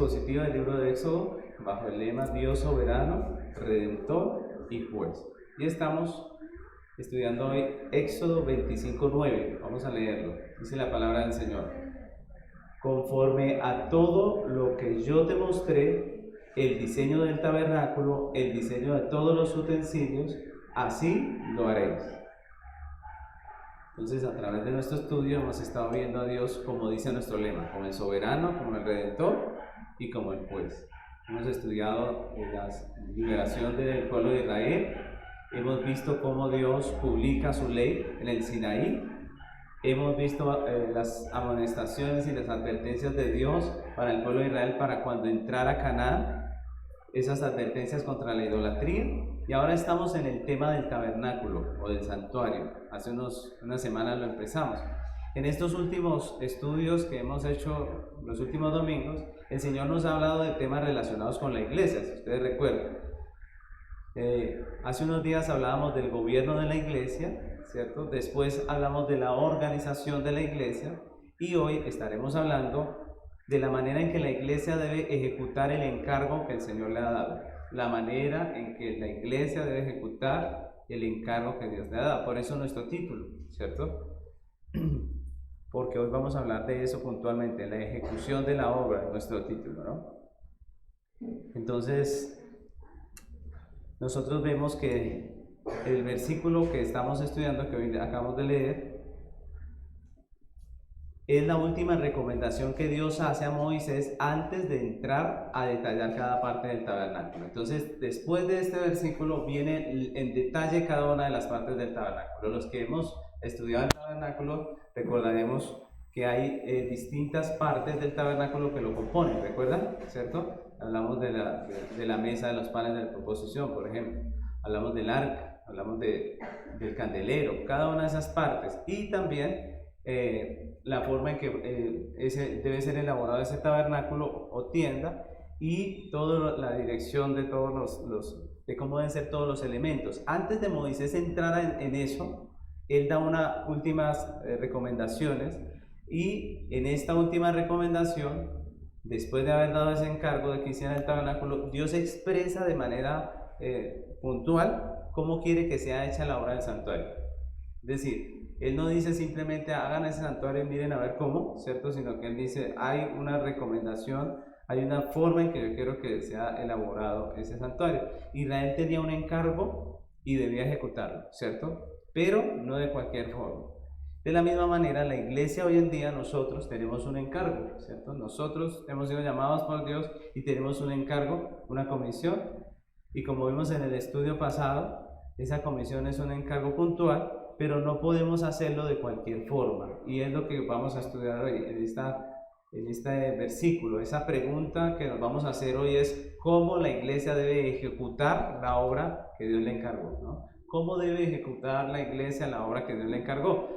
expositiva del libro de Éxodo bajo el lema Dios soberano, redentor y juez. Y estamos estudiando hoy Éxodo 25:9. Vamos a leerlo. Dice la palabra del Señor: conforme a todo lo que yo te mostré, el diseño del tabernáculo, el diseño de todos los utensilios, así lo haréis. Entonces, a través de nuestro estudio hemos estado viendo a Dios, como dice nuestro lema, como el soberano, como el redentor y como el juez. Hemos estudiado la liberación del pueblo de Israel, hemos visto cómo Dios publica su ley en el Sinaí, hemos visto las amonestaciones y las advertencias de Dios para el pueblo de Israel para cuando entrara a Canaán, esas advertencias contra la idolatría. Y ahora estamos en el tema del tabernáculo o del santuario. Hace unas semanas lo empezamos. En estos últimos estudios que hemos hecho los últimos domingos, el Señor nos ha hablado de temas relacionados con la iglesia, si ustedes recuerdan. Hace unos días hablábamos del gobierno de la iglesia, ¿cierto? Después hablamos de la organización de la iglesia y hoy estaremos hablando de la manera en que la iglesia debe ejecutar el encargo que el Señor le ha dado. La manera en que la iglesia debe ejecutar el encargo que Dios le ha dado. Por eso nuestro título, ¿cierto? Porque hoy vamos a hablar de eso puntualmente, la ejecución de la obra, nuestro título, ¿no? Entonces, nosotros vemos que el versículo que estamos estudiando, que hoy acabamos de leer, es la última recomendación que Dios hace a Moisés antes de entrar a detallar cada parte del tabernáculo. Entonces, después de este versículo viene en detalle cada una de las partes del tabernáculo. Los que hemos estudiado el tabernáculo recordaremos que hay distintas partes del tabernáculo que lo componen, ¿recuerdan? ¿Cierto? Hablamos de la mesa de los panes de proposición, por ejemplo. Hablamos del arca, hablamos del candelero, cada una de esas partes. Y también la forma en que debe ser elaborado ese tabernáculo o tienda y toda la dirección de todos de cómo deben ser todos los elementos. Antes de Moisés entrar en eso, él da unas últimas recomendaciones y en esta última recomendación, después de haber dado ese encargo de que hicieran el tabernáculo, Dios expresa de manera puntual cómo quiere que sea hecha la obra del santuario. Es decir, Él no dice simplemente hagan ese santuario y miren a ver cómo, ¿cierto? Sino que Él dice hay una recomendación, hay una forma en que yo quiero que sea elaborado ese santuario. Israel tenía un encargo y debía ejecutarlo, ¿cierto? Pero no de cualquier forma. De la misma manera, la iglesia hoy en día, nosotros tenemos un encargo, ¿cierto? Nosotros hemos sido llamados por Dios y tenemos un encargo, una comisión. Y como vimos en el estudio pasado, esa comisión es un encargo puntual, pero no podemos hacerlo de cualquier forma. Y es lo que vamos a estudiar hoy en este versículo. Esa pregunta que nos vamos a hacer hoy es cómo la iglesia debe ejecutar la obra que Dios le encargó, ¿no? ¿Cómo debe ejecutar la iglesia la obra que Dios le encargó?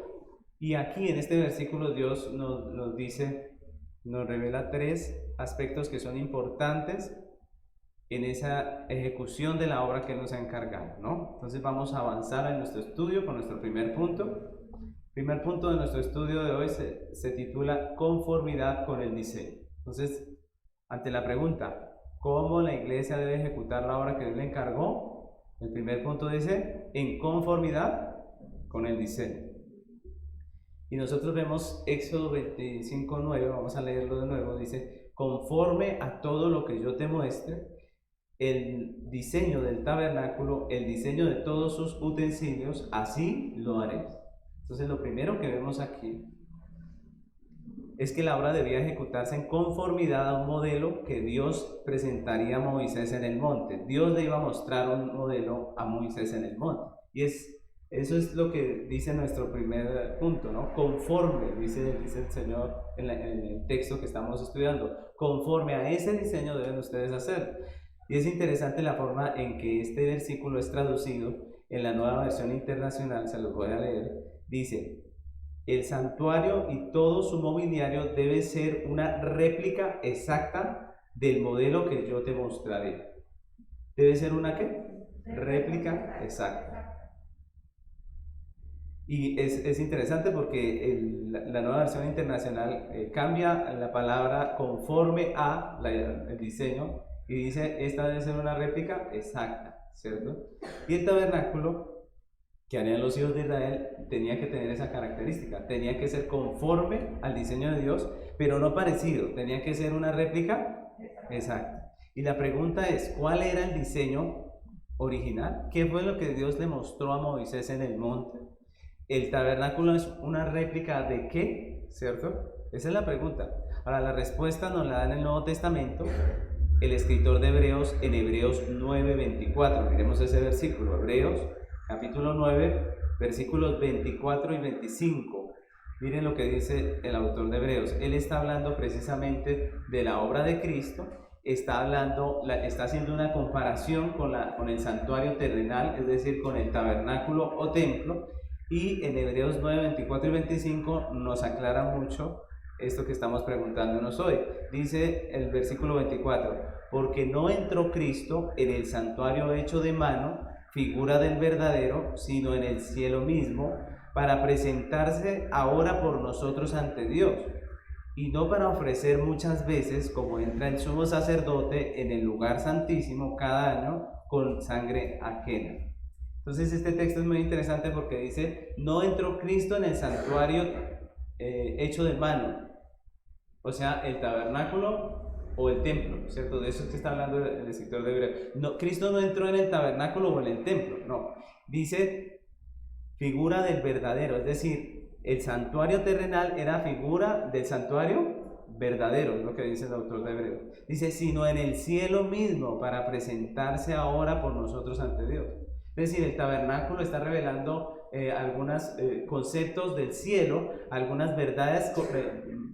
Y aquí en este versículo Dios nos dice, nos revela tres aspectos que son importantes en esa ejecución de la obra que nos ha encargado, ¿no? Entonces vamos a avanzar en nuestro estudio con nuestro primer punto. El primer punto de nuestro estudio de hoy se titula conformidad con el diseño. Entonces, ante la pregunta, ¿cómo la iglesia debe ejecutar la obra que Dios le encargó? El primer punto dice, en conformidad con el diseño. Y nosotros vemos Éxodo 25:9, vamos a leerlo de nuevo, dice, conforme a todo lo que yo te muestre, el diseño del tabernáculo, el diseño de todos sus utensilios, así lo haréis. Entonces lo primero que vemos aquí es que la obra debía ejecutarse en conformidad a un modelo que Dios presentaría a Moisés en el monte. Dios le iba a mostrar un modelo a Moisés en el monte. Y eso es lo que dice nuestro primer punto, ¿no? Conforme, dice el Señor en el texto que estamos estudiando. Conforme a ese diseño deben ustedes hacer. Y es interesante la forma en que este versículo es traducido en la Nueva Versión Internacional, se los voy a leer. Dice, el santuario y todo su mobiliario debe ser una réplica exacta del modelo que yo te mostraré. ¿Debe ser una qué? Réplica exacta. Y es interesante porque la nueva versión internacional cambia la palabra conforme a el diseño y dice, esta debe ser una réplica exacta, ¿cierto? Y el tabernáculo que harían los hijos de Israel tenía que tener esa característica, tenía que ser conforme al diseño de Dios, pero no parecido, tenía que ser una réplica exacta. Y la pregunta es, ¿cuál era el diseño original? ¿Qué fue lo que Dios le mostró a Moisés en el monte? ¿El tabernáculo es una réplica de qué? ¿Cierto? Esa es la pregunta. Ahora, la respuesta nos la da en el Nuevo Testamento el escritor de Hebreos en Hebreos 9:24. Miremos ese versículo, Hebreos capítulo 9, versículos 24 y 25. Miren lo que dice el autor de Hebreos. Él está hablando precisamente de la obra de Cristo, está haciendo una comparación con el santuario terrenal, es decir, con el tabernáculo o templo, y en Hebreos 9, 24 y 25 nos aclara mucho esto que estamos preguntándonos hoy. Dice el versículo 24, porque no entró Cristo en el santuario hecho de mano, figura del verdadero, sino en el cielo mismo, para presentarse ahora por nosotros ante Dios, y no para ofrecer muchas veces, como entra el sumo sacerdote en el lugar santísimo cada año, con sangre ajena. Entonces este texto es muy interesante porque dice, no entró Cristo en el santuario hecho de mano, o sea, el tabernáculo o el templo, ¿cierto? De eso es que está hablando el escritor de Hebreos. No, Cristo no entró en el tabernáculo o en el templo, no. Dice figura del verdadero, es decir, el santuario terrenal era figura del santuario verdadero, es lo que dice el autor de Hebreos. Dice, sino en el cielo mismo, para presentarse ahora por nosotros ante Dios. Es decir, el tabernáculo está revelando algunos conceptos del cielo, algunas verdades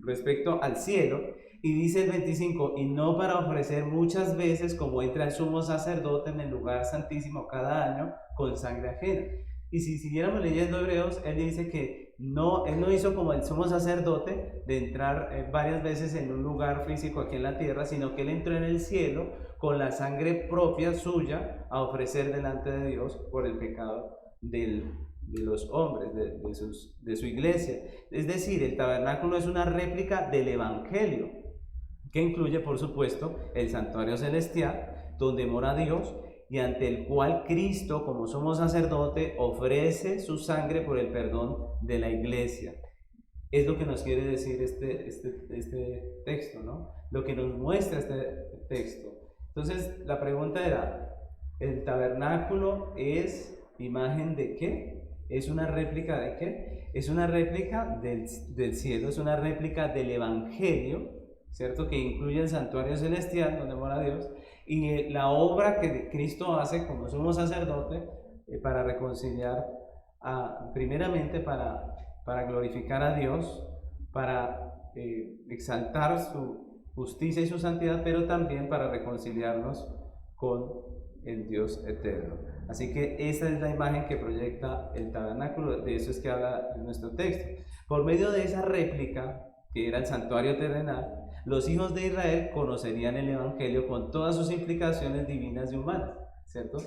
respecto al cielo, y dice el 25, y no para ofrecer muchas veces como entra el sumo sacerdote en el lugar santísimo cada año con sangre ajena. Y si siguiéramos leyendo Hebreos, él dice que él no hizo como el sumo sacerdote de entrar varias veces en un lugar físico aquí en la tierra, sino que él entró en el cielo con la sangre propia suya a ofrecer delante de Dios por el pecado de los hombres, de su iglesia. Es decir, el tabernáculo es una réplica del evangelio, que incluye, por supuesto, el santuario celestial, donde mora Dios, y ante el cual Cristo, como sumo sacerdote, ofrece su sangre por el perdón de la iglesia. Es lo que nos quiere decir este texto, ¿no? Lo que nos muestra este texto. Entonces, la pregunta era, ¿el tabernáculo es imagen de qué? ¿Es una réplica de qué? Es una réplica del cielo, es una réplica del evangelio, ¿cierto? Que incluye el santuario celestial, donde mora Dios, y la obra que Cristo hace como sumo sacerdote para reconciliar, primeramente para glorificar a Dios, para exaltar su justicia y su santidad, pero también para reconciliarnos con el Dios eterno. Así que esa es la imagen que proyecta el tabernáculo, de eso es que habla nuestro texto. Por medio de esa réplica, que era el santuario terrenal, los hijos de Israel conocerían el evangelio con todas sus implicaciones divinas y humanas, ¿cierto?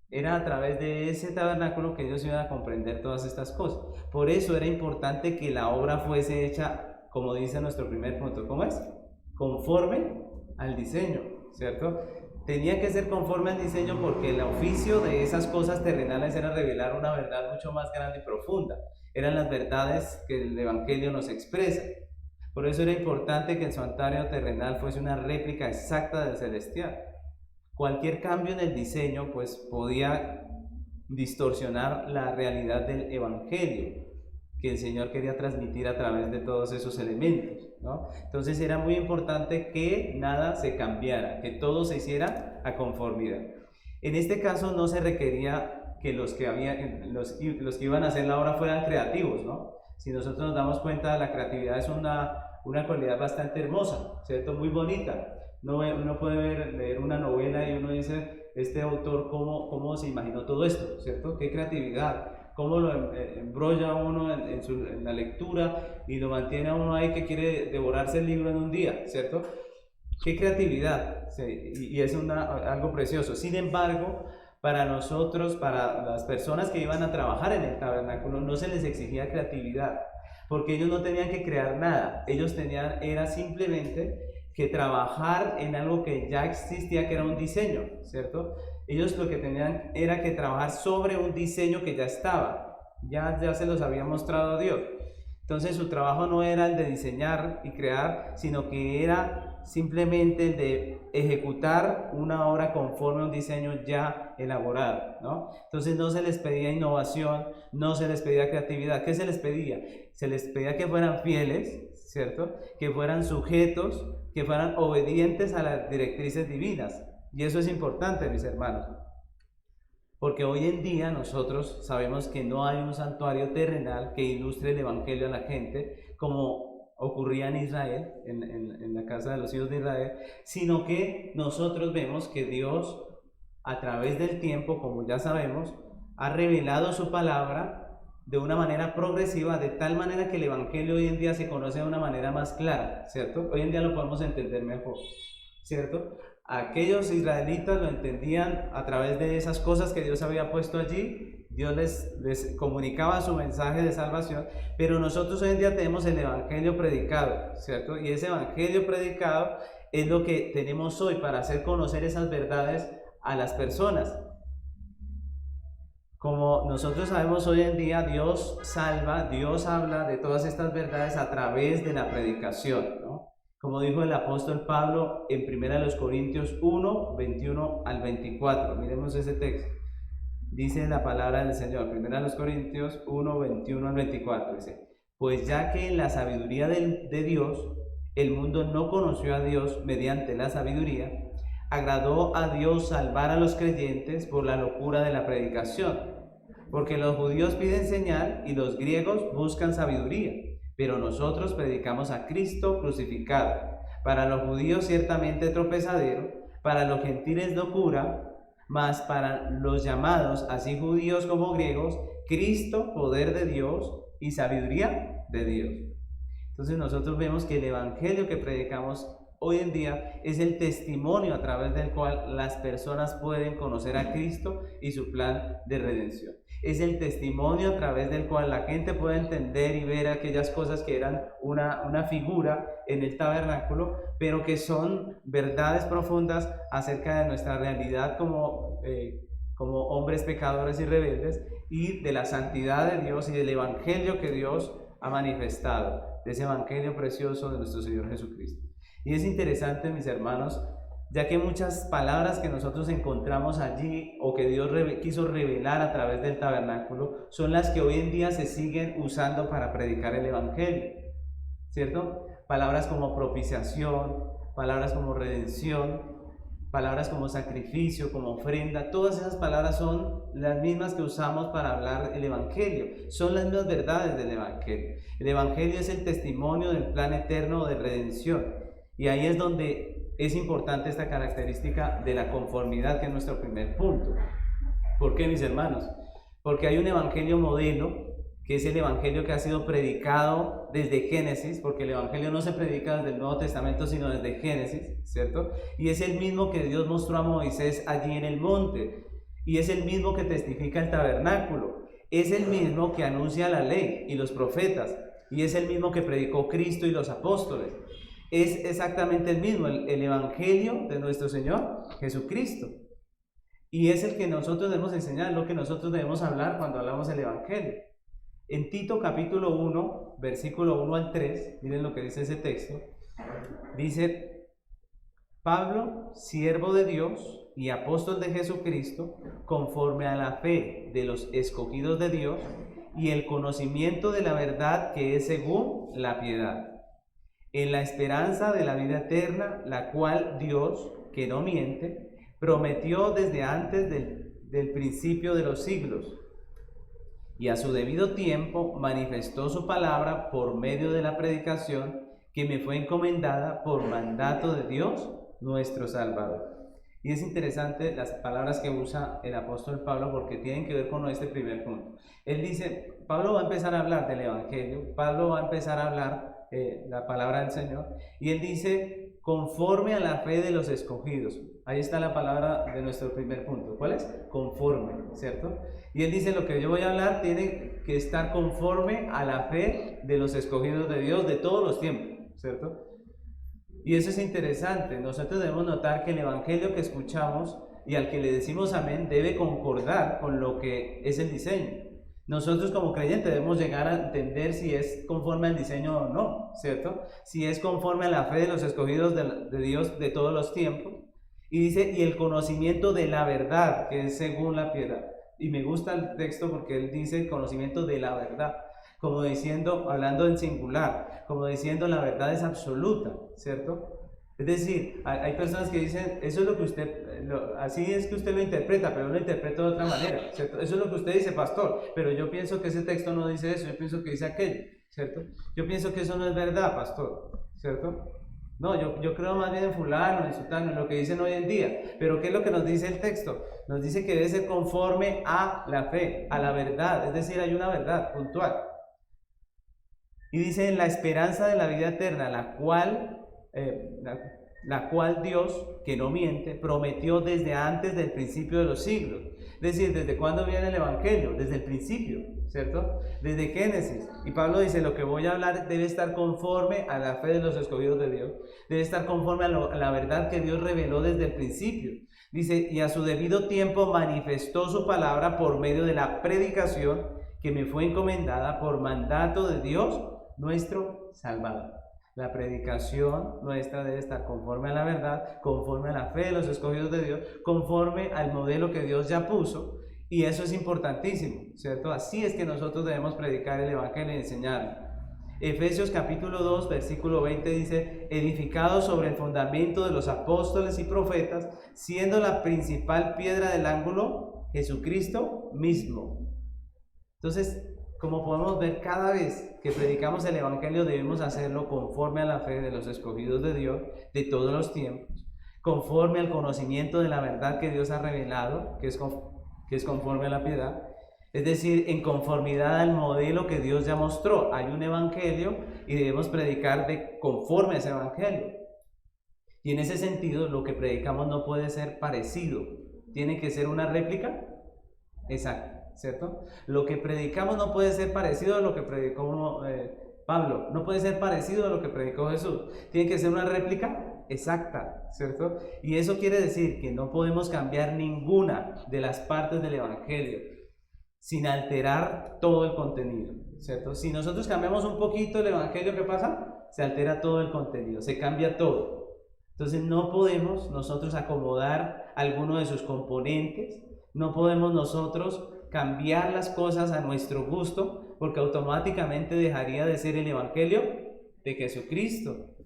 Era a través de ese tabernáculo que ellos iban a comprender todas estas cosas. Por eso era importante que la obra fuese hecha, como dice nuestro primer punto, ¿cómo es? Conforme al diseño, ¿cierto? Tenía que ser conforme al diseño porque el oficio de esas cosas terrenales era revelar una verdad mucho más grande y profunda. Eran las verdades que el evangelio nos expresa. Por eso era importante que el santuario terrenal fuese una réplica exacta del celestial. Cualquier cambio en el diseño pues podía distorsionar la realidad del evangelio que el Señor quería transmitir a través de todos esos elementos, ¿no? Entonces era muy importante que nada se cambiara, que todo se hiciera a conformidad. En este caso no se requería que los que iban a hacer la obra fueran creativos, ¿no? Si nosotros nos damos cuenta, la creatividad es una cualidad bastante hermosa, ¿cierto? Muy bonita. Uno puede leer una novela y uno dice, este autor, ¿cómo se imaginó todo esto? ¿Cierto? ¡Qué creatividad! Cómo lo embrolla uno en la lectura y lo mantiene a uno ahí que quiere devorarse el libro en un día, ¿cierto? ¡Qué creatividad! Sí, y es algo precioso. Sin embargo, Para nosotros, para las personas que iban a trabajar en el tabernáculo, no se les exigía creatividad, porque ellos no tenían que crear nada, ellos tenían, era simplemente que trabajar en algo que ya existía, que era un diseño, ¿cierto? Ellos lo que tenían era que trabajar sobre un diseño que ya estaba, ya se los había mostrado Dios. Entonces su trabajo no era el de diseñar y crear, sino que era simplemente el de ejecutar una obra conforme a un diseño ya elaborado, ¿no? Entonces no se les pedía innovación, no se les pedía creatividad. ¿Qué se les pedía? Se les pedía que fueran fieles, ¿cierto? Que fueran sujetos, que fueran obedientes a las directrices divinas. Y eso es importante, mis hermanos, porque hoy en día nosotros sabemos que no hay un santuario terrenal que ilustre el evangelio a la gente, como ocurría en Israel, en la casa de los hijos de Israel, sino que nosotros vemos que Dios, a través del tiempo, como ya sabemos, ha revelado su palabra de una manera progresiva, de tal manera que el evangelio hoy en día se conoce de una manera más clara, ¿cierto? Hoy en día lo podemos entender mejor, ¿cierto? Aquellos israelitas lo entendían a través de esas cosas que Dios había puesto allí. Dios les comunicaba su mensaje de salvación, pero nosotros hoy en día tenemos el evangelio predicado, ¿cierto? Y ese evangelio predicado es lo que tenemos hoy para hacer conocer esas verdades a las personas. Como nosotros sabemos hoy en día, Dios salva, Dios habla de todas estas verdades a través de la predicación, ¿no? Como dijo el apóstol Pablo en 1 Corintios 1, 21 al 24. Miremos ese texto. Dice la palabra del Señor, 1 Corintios 1, 21 al 24. Dice: pues ya que en la sabiduría de Dios, el mundo no conoció a Dios mediante la sabiduría, agradó a Dios salvar a los creyentes por la locura de la predicación. Porque los judíos piden señal y los griegos buscan sabiduría. Pero nosotros predicamos a Cristo crucificado, para los judíos ciertamente tropezadero, para los gentiles locura, mas para los llamados, así judíos como griegos, Cristo, poder de Dios y sabiduría de Dios. Entonces nosotros vemos que el evangelio que predicamos hoy en día es el testimonio a través del cual las personas pueden conocer a Cristo y su plan de redención. Es el testimonio a través del cual la gente puede entender y ver aquellas cosas que eran una figura en el tabernáculo, pero que son verdades profundas acerca de nuestra realidad como hombres pecadores y rebeldes, y de la santidad de Dios y del evangelio que Dios ha manifestado, de ese evangelio precioso de nuestro Señor Jesucristo. Y es interesante, mis hermanos, ya que muchas palabras que nosotros encontramos allí o que Dios quiso revelar a través del tabernáculo son las que hoy en día se siguen usando para predicar el evangelio, ¿cierto? Palabras como propiciación, palabras como redención, palabras como sacrificio, como ofrenda, todas esas palabras son las mismas que usamos para hablar el evangelio, son las mismas verdades del evangelio. El evangelio es el testimonio del plan eterno de redención, y ahí es donde es importante esta característica de la conformidad, que es nuestro primer punto. ¿Por qué, mis hermanos? Porque hay un evangelio modelo, que es el evangelio que ha sido predicado desde Génesis, porque el evangelio no se predica desde el Nuevo Testamento, sino desde Génesis, ¿cierto? Y es el mismo que Dios mostró a Moisés allí en el monte, y es el mismo que testifica el tabernáculo, es el mismo que anuncia la ley y los profetas, y es el mismo que predicó Cristo y los apóstoles. Es exactamente el mismo, el evangelio de nuestro Señor Jesucristo. Y es el que nosotros debemos enseñar, lo que nosotros debemos hablar cuando hablamos del evangelio. En Tito capítulo 1, versículo 1 al 3, miren lo que dice ese texto. Dice: Pablo, siervo de Dios y apóstol de Jesucristo, conforme a la fe de los escogidos de Dios y el conocimiento de la verdad que es según la piedad, en la esperanza de la vida eterna, la cual Dios, que no miente, prometió desde antes del principio de los siglos, y a su debido tiempo manifestó su palabra por medio de la predicación que me fue encomendada por mandato de Dios, nuestro Salvador. Y es interesante las palabras que usa el apóstol Pablo, porque tienen que ver con este primer punto. Él dice, Pablo va a empezar a hablar del evangelio, Pablo va a empezar a hablar la palabra del Señor, y él dice conforme a la fe de los escogidos. Ahí está la palabra de nuestro primer punto. ¿Cuál es? Conforme, ¿cierto? Y él dice, lo que yo voy a hablar tiene que estar conforme a la fe de los escogidos de Dios de todos los tiempos, ¿cierto? Y eso es interesante. Nosotros debemos notar que el evangelio que escuchamos y al que le decimos amén debe concordar con lo que es el diseño. Nosotros como creyentes debemos llegar a entender si es conforme al diseño o no, ¿cierto? Si es conforme a la fe de los escogidos de Dios de todos los tiempos. Y dice, y el conocimiento de la verdad, que es según la piedad. Y me gusta el texto porque él dice el conocimiento de la verdad, como diciendo, hablando en singular, como diciendo la verdad es absoluta, ¿cierto? Es decir, hay personas que dicen, eso es lo que usted, así es que usted lo interpreta, pero yo lo interpreto de otra manera, ¿cierto? Eso es lo que usted dice, pastor, pero yo pienso que ese texto no dice eso, yo pienso que dice aquello, ¿cierto? Yo pienso que eso no es verdad, pastor, ¿cierto? No, yo creo más bien en fulano, en sutano, en lo que dicen hoy en día. Pero ¿qué es lo que nos dice el texto? Nos dice que debe ser conforme a la fe, a la verdad, es decir, hay una verdad puntual. Y dice en la esperanza de la vida eterna, la cual Dios, que no miente, prometió desde antes del principio de los siglos. Es decir, ¿desde cuándo viene el Evangelio? Desde el principio, ¿cierto? Desde Génesis. Y Pablo dice, lo que voy a hablar debe estar conforme a la fe de los escogidos de Dios. Debe estar conforme a la verdad que Dios reveló desde el principio. Dice, y a su debido tiempo manifestó su palabra por medio de la predicación que me fue encomendada por mandato de Dios, nuestro Salvador. La predicación nuestra debe estar conforme a la verdad, conforme a la fe de los escogidos de Dios, conforme al modelo que Dios ya puso, y eso es importantísimo, ¿cierto? Así es que nosotros debemos predicar el Evangelio y enseñarlo. Efesios capítulo 2, versículo 20 dice, edificados sobre el fundamento de los apóstoles y profetas, siendo la principal piedra del ángulo Jesucristo mismo. Entonces, como podemos ver, cada vez que predicamos el Evangelio debemos hacerlo conforme a la fe de los escogidos de Dios de todos los tiempos, conforme al conocimiento de la verdad que Dios ha revelado, que es conforme a la piedad, es decir, en conformidad al modelo que Dios ya mostró. Hay un Evangelio y debemos predicar conforme a ese Evangelio. Y en ese sentido, lo que predicamos no puede ser parecido, tiene que ser una réplica exacta. ¿Cierto? Lo que predicamos no puede ser parecido a lo que predicó Pablo, no puede ser parecido a lo que predicó Jesús, tiene que ser una réplica exacta, ¿cierto? Y eso quiere decir que no podemos cambiar ninguna de las partes del Evangelio sin alterar todo el contenido, ¿cierto? Si nosotros cambiamos un poquito el Evangelio, ¿qué pasa? Se altera todo el contenido, se cambia todo. Entonces no podemos nosotros acomodar alguno de sus componentes, no podemos nosotros cambiar las cosas a nuestro gusto, porque automáticamente dejaría de ser el Evangelio de Jesucristo.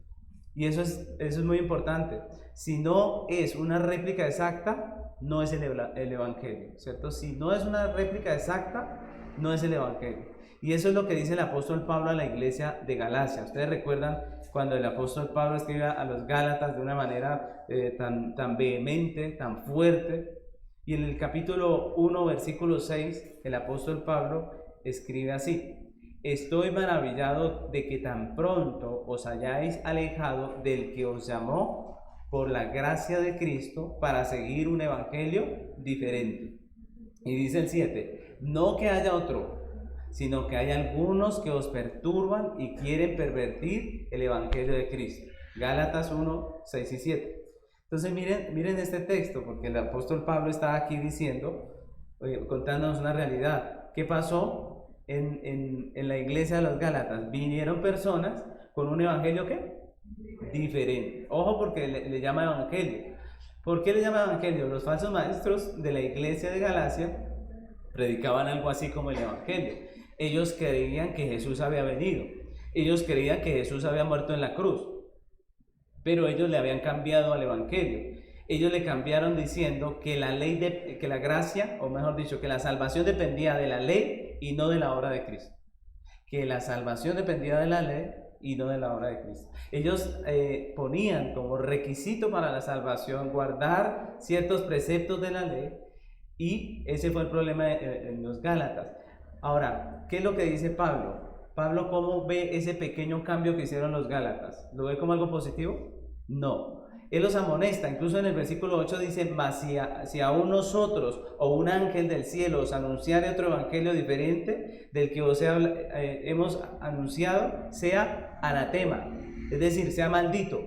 Y eso es muy importante. Si no es una réplica exacta, no es el Evangelio, ¿cierto? Si no es una réplica exacta, no es el Evangelio. Y eso es lo que dice el apóstol Pablo a la iglesia de Galacia. Ustedes recuerdan cuando el apóstol Pablo escribe a los Gálatas de una manera tan vehemente, tan fuerte. Y en el capítulo 1, versículo 6, el apóstol Pablo escribe así: estoy maravillado de que tan pronto os hayáis alejado del que os llamó por la gracia de Cristo para seguir un evangelio diferente. Y dice el 7, no que haya otro, sino que hay algunos que os perturban y quieren pervertir el evangelio de Cristo. Gálatas 1, 6 y 7. Entonces miren este texto, porque el apóstol Pablo está aquí diciendo, contándonos una realidad. ¿Qué pasó en la iglesia de los Gálatas? Vinieron personas con un evangelio ¿qué? Diferente. Ojo, porque le llama evangelio. ¿Por qué le llama evangelio? Los falsos maestros de la iglesia de Galacia predicaban algo así como el evangelio. Ellos creían que Jesús había venido. Ellos creían que Jesús había muerto en la cruz. Pero ellos le habían cambiado al evangelio. Ellos le cambiaron diciendo que la ley que la gracia, o mejor dicho, que la salvación dependía de la ley y no de la obra de Cristo. Que la salvación dependía de la ley y no de la obra de Cristo. Ellos ponían como requisito para la salvación guardar ciertos preceptos de la ley, y ese fue el problema en los Gálatas. Ahora, ¿qué es lo que dice Pablo? Pablo, ¿cómo ve ese pequeño cambio que hicieron los Gálatas? ¿Lo ve como algo positivo? No. Él los amonesta, incluso en el versículo 8 dice, mas si aún nosotros o un ángel del cielo os anunciare otro evangelio diferente del que os hemos anunciado, sea anatema, es decir, sea maldito.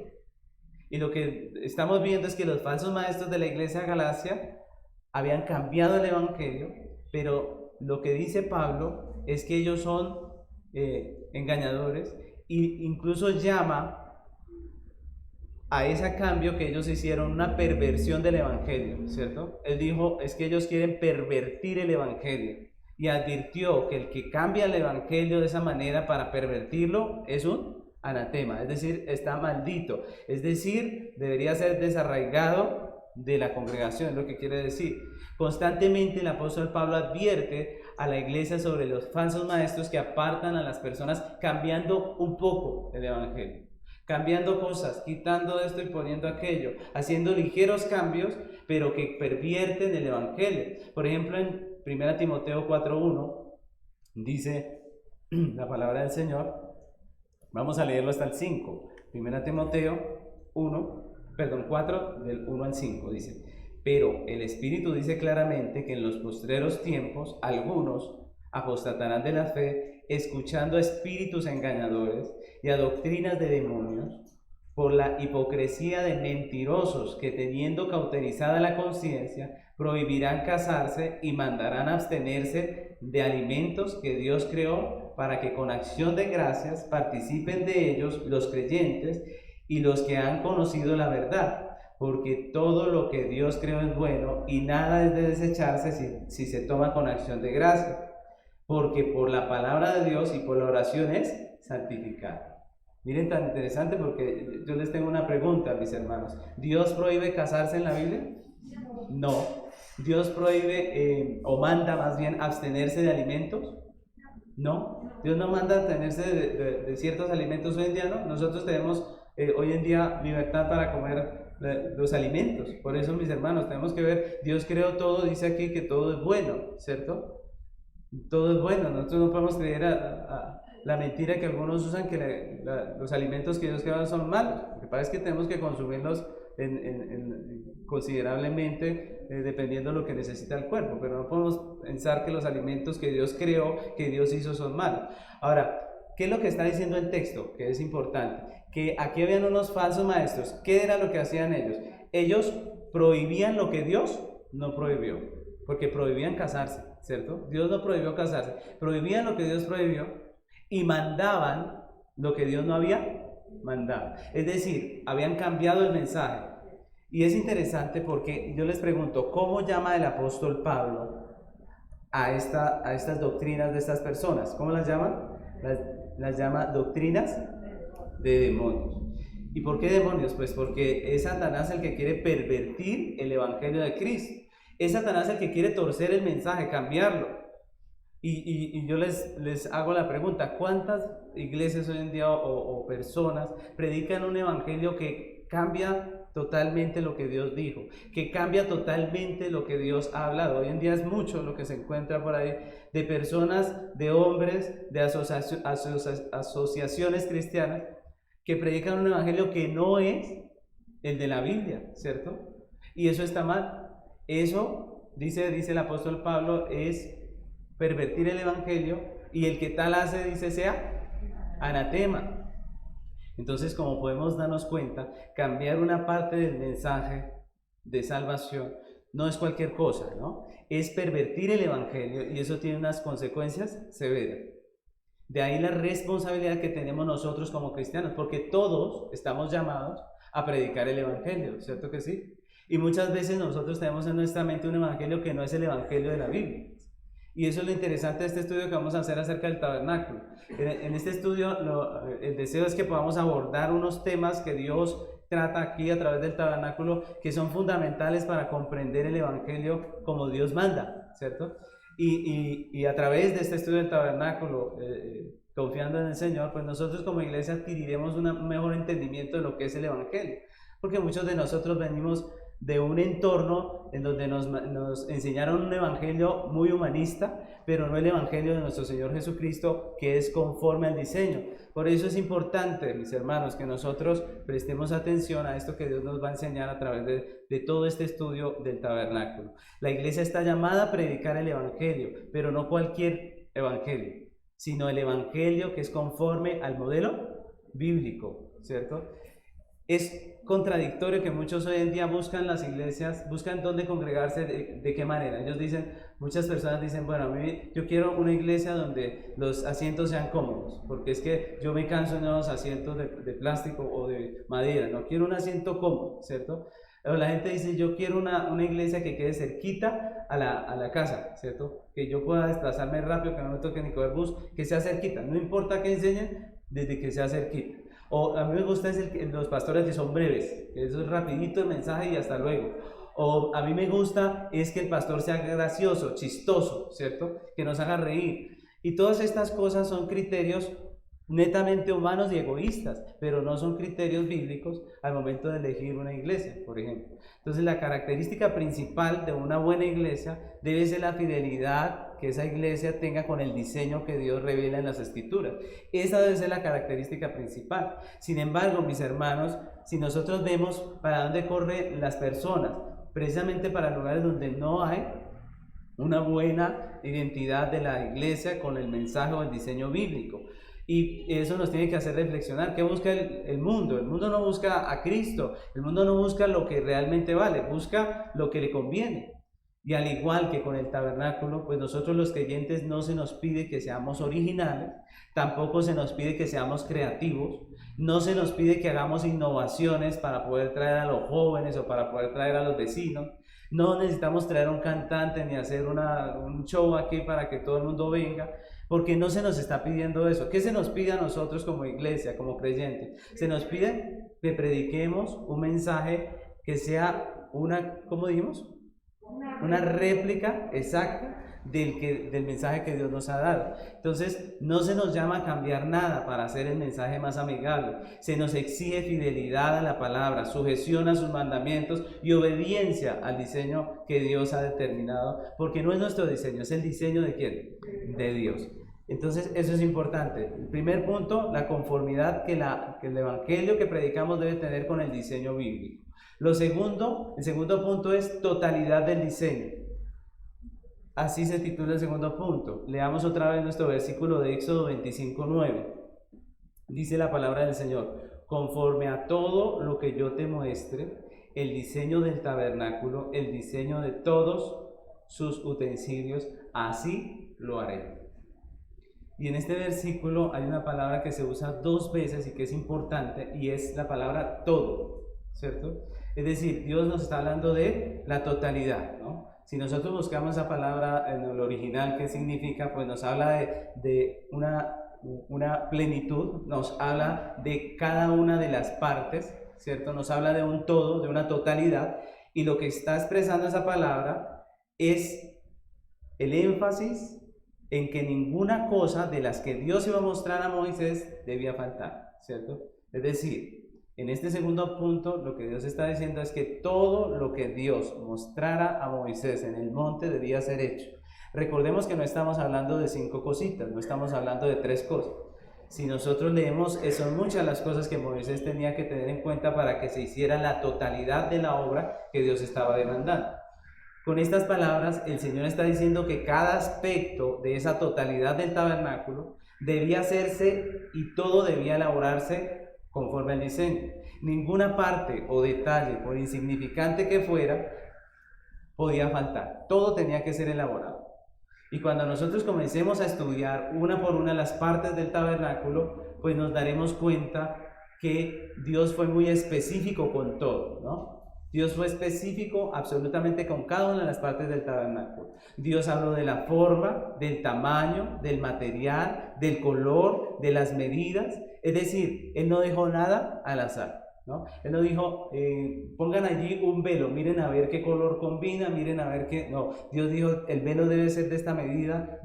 Y lo que estamos viendo es que los falsos maestros de la iglesia de Galacia habían cambiado el evangelio, pero lo que dice Pablo es que ellos son engañadores, e incluso llama a ese cambio que ellos hicieron una perversión del evangelio, ¿cierto? Él dijo, es que ellos quieren pervertir el evangelio, y advirtió que el que cambia el evangelio de esa manera para pervertirlo es un anatema, es decir, está maldito, es decir, debería ser desarraigado de la congregación, es lo que quiere decir. Constantemente el apóstol Pablo advierte a la iglesia sobre los falsos maestros que apartan a las personas cambiando un poco el evangelio, cambiando cosas, quitando esto y poniendo aquello, haciendo ligeros cambios, pero que pervierten el evangelio. Por ejemplo, en 1 Timoteo 4:1 dice la palabra del Señor, vamos a leerlo hasta el 5, 1 Timoteo 4, del 1 al 5, dice, pero el Espíritu dice claramente que en los postreros tiempos algunos apostatarán de la fe, escuchando a espíritus engañadores y a doctrinas de demonios, por la hipocresía de mentirosos que, teniendo cauterizada la conciencia, prohibirán casarse y mandarán abstenerse de alimentos que Dios creó, para que con acción de gracias participen de ellos los creyentes y los que han conocido la verdad. Porque todo lo que Dios creó es bueno, y nada es de desecharse si se toma con acción de gracia, porque por la palabra de Dios y por la oración es santificado. Miren, tan interesante, porque yo les tengo una pregunta, mis hermanos. ¿Dios prohíbe casarse en la Biblia? No. ¿Dios prohíbe o manda más bien abstenerse de alimentos? No. Dios no manda abstenerse de ciertos alimentos hoy en día, ¿no? Nosotros tenemos hoy en día libertad para comer los alimentos. Por eso, mis hermanos, tenemos que ver, Dios creó todo, dice aquí que todo es bueno, ¿cierto? Todo es bueno. Nosotros no podemos creer a la mentira que algunos usan, que los alimentos que Dios creó son malos. Lo que pasa es que tenemos que consumirlos considerablemente, dependiendo de lo que necesita el cuerpo, pero no podemos pensar que los alimentos que Dios creó, que Dios hizo, son malos. Ahora, ¿qué es lo que está diciendo el texto? Que es importante. Que aquí habían unos falsos maestros. ¿Qué era lo que hacían ellos? Ellos prohibían lo que Dios no prohibió, porque prohibían casarse, ¿cierto? Dios no prohibió casarse, prohibían lo que Dios prohibió y mandaban lo que Dios no había mandado. Es decir, habían cambiado el mensaje. Y es interesante porque yo les pregunto, ¿cómo llama el apóstol Pablo a estas doctrinas de estas personas? ¿Cómo las llama? Las llama doctrinas de demonios. ¿Y por qué demonios? Pues porque es Satanás el que quiere pervertir el evangelio de Cristo. Es Satanás el que quiere torcer el mensaje, cambiarlo. Y yo les hago la pregunta, ¿cuántas iglesias hoy en día o personas predican un evangelio que cambia totalmente lo que Dios dijo, que cambia totalmente lo que Dios ha hablado? Hoy en día es mucho lo que se encuentra por ahí de personas, de hombres, de asociaciones cristianas que predican un evangelio que no es el de la Biblia, ¿cierto? Y eso está mal. Eso, dice el apóstol Pablo, es pervertir el evangelio, y el que tal hace, dice, sea anatema. Entonces, como podemos darnos cuenta, cambiar una parte del mensaje de salvación no es cualquier cosa, ¿no? Es pervertir el evangelio, y eso tiene unas consecuencias severas. De ahí la responsabilidad que tenemos nosotros como cristianos, porque todos estamos llamados a predicar el evangelio, ¿cierto que sí? Y muchas veces nosotros tenemos en nuestra mente un evangelio que no es el evangelio de la Biblia. Y eso es lo interesante de este estudio que vamos a hacer acerca del tabernáculo. En este estudio el deseo es que podamos abordar unos temas que Dios trata aquí a través del tabernáculo, que son fundamentales para comprender el evangelio como Dios manda, ¿cierto? Y a través de este estudio del tabernáculo, confiando en el Señor, pues nosotros como iglesia adquiriremos un mejor entendimiento de lo que es el evangelio. Porque muchos de nosotros venimos de un entorno en donde nos enseñaron un evangelio muy humanista, pero no el evangelio de nuestro Señor Jesucristo, que es conforme al diseño. Por eso es importante, mis hermanos, que nosotros prestemos atención a esto que Dios nos va a enseñar a través de todo este estudio del tabernáculo. La iglesia está llamada a predicar el evangelio, pero no cualquier evangelio, sino el evangelio que es conforme al modelo bíblico, ¿cierto? Es contradictorio que muchos hoy en día buscan las iglesias, buscan dónde congregarse, de qué manera. Ellos dicen, muchas personas dicen, bueno, a mí yo quiero una iglesia donde los asientos sean cómodos, porque es que yo me canso de los asientos de plástico o de madera, no quiero un asiento cómodo, ¿cierto? O la gente dice, yo quiero una iglesia que quede cerquita a la casa, ¿cierto? Que yo pueda desplazarme rápido, que no me toque ni coger bus, que sea cerquita, no importa que enseñen, desde que sea cerquita. O a mí me gusta los pastores que son breves, que eso es rapidito el mensaje y hasta luego. O a mí me gusta es que el pastor sea gracioso, chistoso, ¿cierto? Que nos haga reír. Y todas estas cosas son criterios netamente humanos y egoístas, pero no son criterios bíblicos al momento de elegir una iglesia, por ejemplo. Entonces la característica principal de una buena iglesia debe ser la fidelidad que esa iglesia tenga con el diseño que Dios revela en las Escrituras. Esa debe ser la característica principal. Sin embargo, mis hermanos, si nosotros vemos para dónde corren las personas, precisamente para lugares donde no hay una buena identidad de la iglesia con el mensaje o el diseño bíblico. Y eso nos tiene que hacer reflexionar. ¿Qué busca el mundo? El mundo no busca a Cristo, el mundo no busca lo que realmente vale, busca lo que le conviene. Y al igual que con el tabernáculo, pues nosotros los creyentes no se nos pide que seamos originales, tampoco se nos pide que seamos creativos, no se nos pide que hagamos innovaciones para poder traer a los jóvenes o para poder traer a los vecinos. No necesitamos traer un cantante ni hacer un show aquí para que todo el mundo venga, porque no se nos está pidiendo eso. ¿Qué se nos pide a nosotros como iglesia, como creyentes? Se nos pide que prediquemos un mensaje que sea ¿cómo dijimos? Una réplica exacta del mensaje que Dios nos ha dado. Entonces, no se nos llama a cambiar nada para hacer el mensaje más amigable. Se nos exige fidelidad a la palabra, sujeción a sus mandamientos y obediencia al diseño que Dios ha determinado, porque no es nuestro diseño, es el diseño ¿de quién? De Dios. Entonces, eso es importante. El primer punto, la conformidad que el evangelio que predicamos debe tener con el diseño bíblico. El segundo punto es totalidad del diseño. Así se titula el segundo punto. Leamos otra vez nuestro versículo de Éxodo 25:9. Dice la palabra del Señor: conforme a todo lo que yo te muestre, el diseño del tabernáculo, el diseño de todos sus utensilios, así lo haré. Y en este versículo hay una palabra que se usa 2 veces y que es importante, y es la palabra todo, ¿cierto? Es decir, Dios nos está hablando de la totalidad, ¿no? Si nosotros buscamos esa palabra en el original, ¿qué significa? Pues nos habla de una plenitud, nos habla de cada una de las partes, ¿cierto? Nos habla de un todo, de una totalidad, y lo que está expresando esa palabra es el énfasis en que ninguna cosa de las que Dios iba a mostrar a Moisés debía faltar, ¿cierto? Es decir, en este segundo punto, lo que Dios está diciendo es que todo lo que Dios mostrara a Moisés en el monte debía ser hecho. Recordemos que no estamos hablando de 5 cositas, no estamos hablando de 3 cosas. Si nosotros leemos, son muchas las cosas que Moisés tenía que tener en cuenta para que se hiciera la totalidad de la obra que Dios estaba demandando. Con estas palabras, el Señor está diciendo que cada aspecto de esa totalidad del tabernáculo debía hacerse y todo debía elaborarse conforme al diseño. Ninguna parte o detalle, por insignificante que fuera, podía faltar. Todo tenía que ser elaborado. Y cuando nosotros comencemos a estudiar una por una las partes del tabernáculo, pues nos daremos cuenta que Dios fue muy específico con todo, ¿no? Dios fue específico absolutamente con cada una de las partes del tabernáculo. Dios habló de la forma, del tamaño, del material, del color, de las medidas. Es decir, Él no dejó nada al azar. ¿no? Él no dijo, pongan allí un velo, miren a ver qué color combina, miren a ver qué... No, Dios dijo, el velo debe ser de esta medida,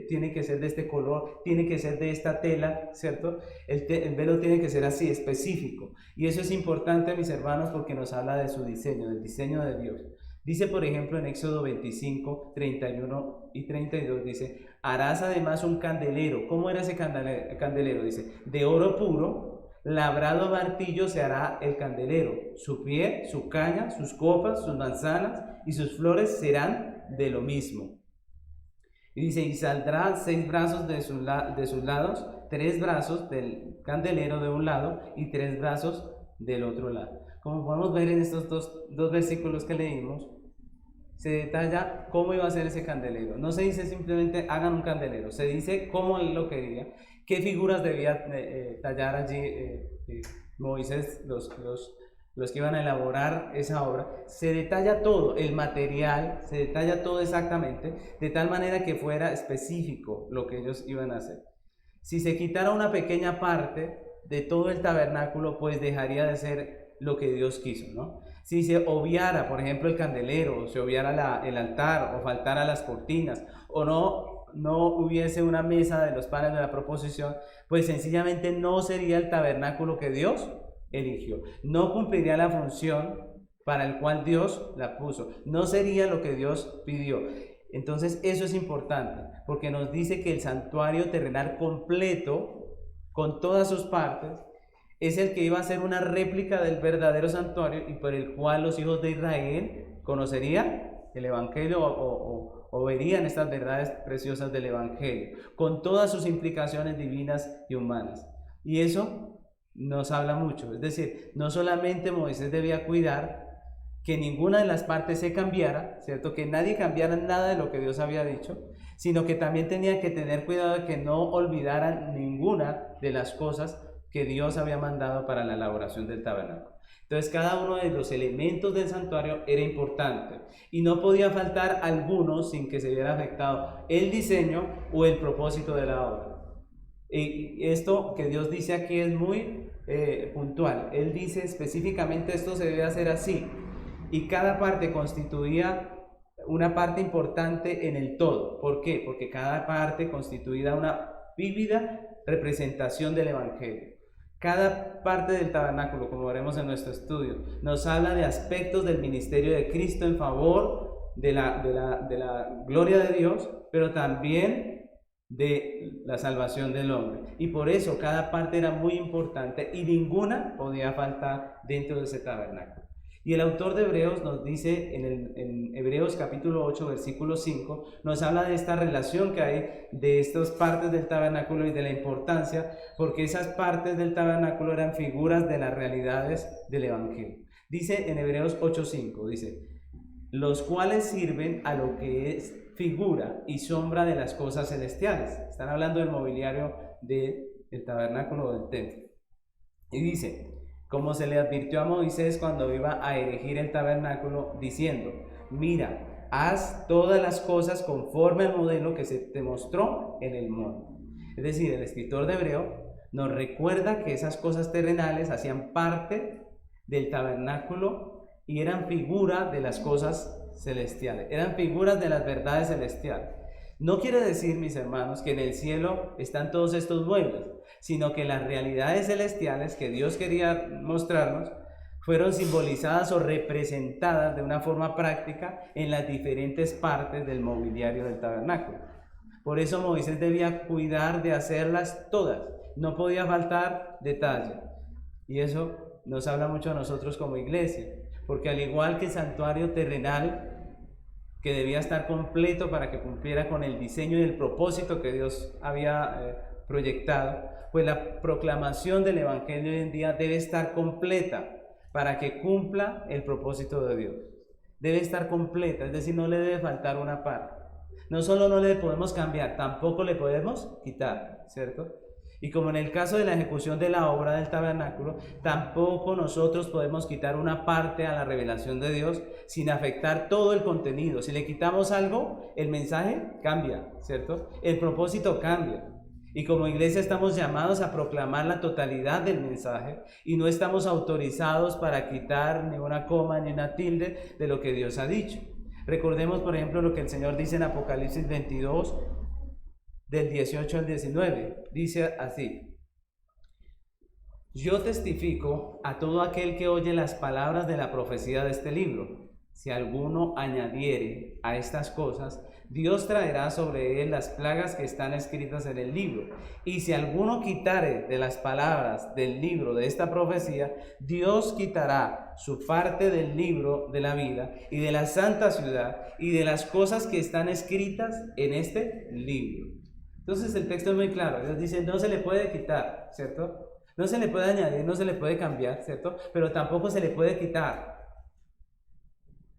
tiene que ser de este color, tiene que ser de esta tela, ¿cierto? El velo tiene que ser así, específico. Y eso es importante, mis hermanos, porque nos habla de su diseño, del diseño de Dios. Dice, por ejemplo, en Éxodo 25, 31 y 32, dice, harás además un candelero. ¿Cómo era ese candelero? Dice, de oro puro, labrado a martillo se hará el candelero. Su pie, su caña, sus copas, sus manzanas y sus flores serán de lo mismo. Y dice, y saldrán 6 brazos de sus lados, 3 brazos del candelero de un lado y 3 brazos del otro lado. Como podemos ver en estos dos versículos que leímos, se detalla cómo iba a ser ese candelero. No se dice simplemente hagan un candelero, se dice cómo él lo quería, qué figuras debía tallar allí Moisés, los que iban a elaborar esa obra. Se detalla todo, el material, se detalla todo exactamente, de tal manera que fuera específico lo que ellos iban a hacer. Si se quitara una pequeña parte de todo el tabernáculo, pues dejaría de ser lo que Dios quiso, ¿no? Si se obviara, por ejemplo, el candelero, o se obviara el altar, o faltara las cortinas, o no hubiese una mesa de los panes de la proposición, pues sencillamente no sería el tabernáculo que Dios eligió. No cumpliría la función para el cual Dios la puso. No sería lo que Dios pidió. Entonces eso es importante, porque nos dice que el santuario terrenal completo, con todas sus partes, es el que iba a ser una réplica del verdadero santuario y por el cual los hijos de Israel conocerían el Evangelio o verían estas verdades preciosas del Evangelio, con todas sus implicaciones divinas y humanas. Y eso nos habla mucho, es decir, no solamente Moisés debía cuidar que ninguna de las partes se cambiara, ¿cierto? Que nadie cambiara nada de lo que Dios había dicho, sino que también tenía que tener cuidado de que no olvidaran ninguna de las cosas que Dios había mandado para la elaboración del tabernáculo. Entonces cada uno de los elementos del santuario era importante y no podía faltar alguno sin que se viera afectado el diseño o el propósito de la obra. Y esto que Dios dice aquí es muy puntual. Él dice específicamente esto se debe hacer así, y cada parte constituía una parte importante en el todo. ¿Por qué? Porque cada parte constituía una vívida representación del Evangelio. Cada parte del tabernáculo, como veremos en nuestro estudio, nos habla de aspectos del ministerio de Cristo en favor de la gloria de Dios, pero también de la salvación del hombre. Y por eso cada parte era muy importante y ninguna podía faltar dentro de ese tabernáculo. Y el autor de Hebreos nos dice en Hebreos capítulo 8, versículo 5, nos habla de esta relación que hay de estas partes del tabernáculo y de la importancia, porque esas partes del tabernáculo eran figuras de las realidades del Evangelio. Dice en Hebreos 8:5, dice, los cuales sirven a lo que es figura y sombra de las cosas celestiales. Están hablando del mobiliario del tabernáculo del templo. Y dice, como se le advirtió a Moisés cuando iba a erigir el tabernáculo, diciendo, mira, haz todas las cosas conforme al modelo que se te mostró en el monte. Es decir, el escritor de Hebreo nos recuerda que esas cosas terrenales hacían parte del tabernáculo y eran figura de las cosas celestiales, eran figuras de las verdades celestiales. No quiere decir, mis hermanos, que en el cielo están todos estos muebles, sino que las realidades celestiales que Dios quería mostrarnos fueron simbolizadas o representadas de una forma práctica en las diferentes partes del mobiliario del tabernáculo. Por eso Moisés debía cuidar de hacerlas todas, no podía faltar detalle. Y eso nos habla mucho a nosotros como iglesia, porque al igual que el santuario terrenal, que debía estar completo para que cumpliera con el diseño y el propósito que Dios había proyectado, pues la proclamación del Evangelio hoy en día debe estar completa para que cumpla el propósito de Dios. Debe estar completa, es decir, no le debe faltar una parte. No solo no le podemos cambiar, tampoco le podemos quitar, ¿cierto? Y como en el caso de la ejecución de la obra del tabernáculo, tampoco nosotros podemos quitar una parte a la revelación de Dios sin afectar todo el contenido. Si le quitamos algo, el mensaje cambia, ¿cierto? El propósito cambia. Y como iglesia estamos llamados a proclamar la totalidad del mensaje y no estamos autorizados para quitar ni una coma ni una tilde de lo que Dios ha dicho. Recordemos, por ejemplo, lo que el Señor dice en Apocalipsis 22, del 18 al 19. Dice así: yo testifico a todo aquel que oye las palabras de la profecía de este libro. Si alguno añadiere a estas cosas, Dios traerá sobre él las plagas que están escritas en el libro. Y si alguno quitare de las palabras del libro de esta profecía, Dios quitará su parte del libro de la vida y de la santa ciudad y de las cosas que están escritas en este libro. Entonces el texto es muy claro. Dios dice, no se le puede quitar, ¿cierto? No se le puede añadir, no se le puede cambiar, ¿cierto? Pero tampoco se le puede quitar.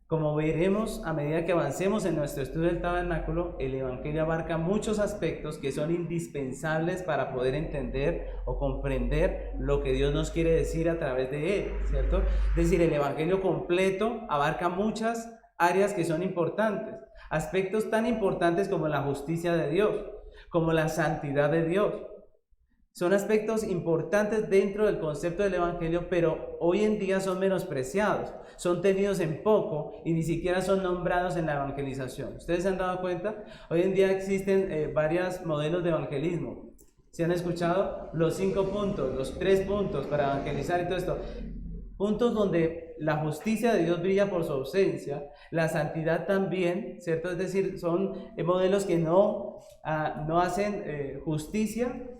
Como veremos a medida que avancemos en nuestro estudio del tabernáculo, el Evangelio abarca muchos aspectos que son indispensables para poder entender o comprender lo que Dios nos quiere decir a través de él, ¿cierto? Es decir, el Evangelio completo abarca muchas áreas que son importantes, aspectos tan importantes como la justicia de Dios, como la santidad de Dios. Son aspectos importantes dentro del concepto del Evangelio, pero hoy en día son menospreciados, son tenidos en poco y ni siquiera son nombrados en la evangelización. ¿Ustedes se han dado cuenta? Hoy en día existen varios modelos de evangelismo. ¿Se han escuchado? Los 5 puntos, los 3 puntos para evangelizar y todo esto. Puntos donde la justicia de Dios brilla por su ausencia, la santidad también, ¿cierto? Es decir, son modelos que no hacen justicia